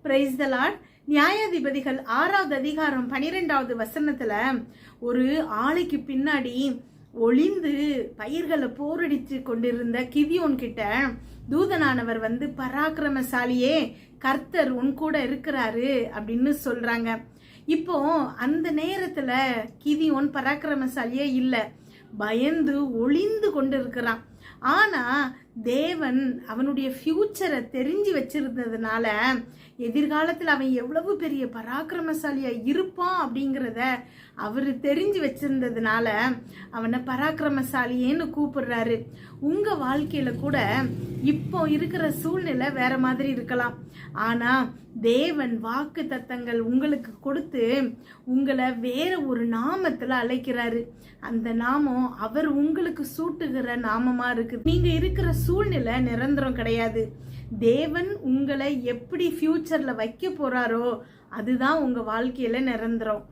Praise the Lord. நியாயாதிபதிகள் 6வது அதிகாரம் 12வது வசனத்துல ஒரு ஆலைக்கு பின்னாடி ஒளிந்து பயிர்களை போரடித்து கொண்டிருந்த கிதியோன் கிட்ட தூதனானவர் வந்து, பராக்கிரமசாலியே, கர்த்தர் உன் கூட இருக்கிறாரு அப்படின்னு சொல்றாங்க. இப்போ அந்த நேரத்துல கிதியோன் பராக்கிரமசாலியே இல்ல, பயந்து ஒளிந்து கொண்டு இருக்கிறான். ஆனா தேவன் அவனுடைய ஃபியூச்சரை தெரிஞ்சு வச்சிருந்ததுனால, எதிர்காலத்தில் அவன் எவ்வளவு பெரிய பராக்கிரமசாலியா இருப்பான் அப்படிங்கிறத அவரு தெரிஞ்சு வச்சிருந்ததுனால அவனை பராக்கிரமசாலியேன்னு கூப்பிடுறாரு. உங்க வாழ்க்கையில கூட இப்போ இருக்கிற சூழ்நிலை வேற மாதிரி இருக்கலாம். ஆனா தேவன் வாக்கு தத்தங்கள் உங்களுக்கு கொடுத்து உங்களை வேற ஒரு நாமத்துல அழைக்கிறாரு. அந்த நாமம் அவர் உங்களுக்கு சூட்டுகிற நாமமா இருக்கு. நீங்க இருக்கிற சூழ்நிலை நிரந்தரம் கிடையாது. தேவன் உங்களை எப்படி ஃபியூச்சர்ல வைக்க போறாரோ அதுதான் உங்க வாழ்க்கையில நிரந்தரம்.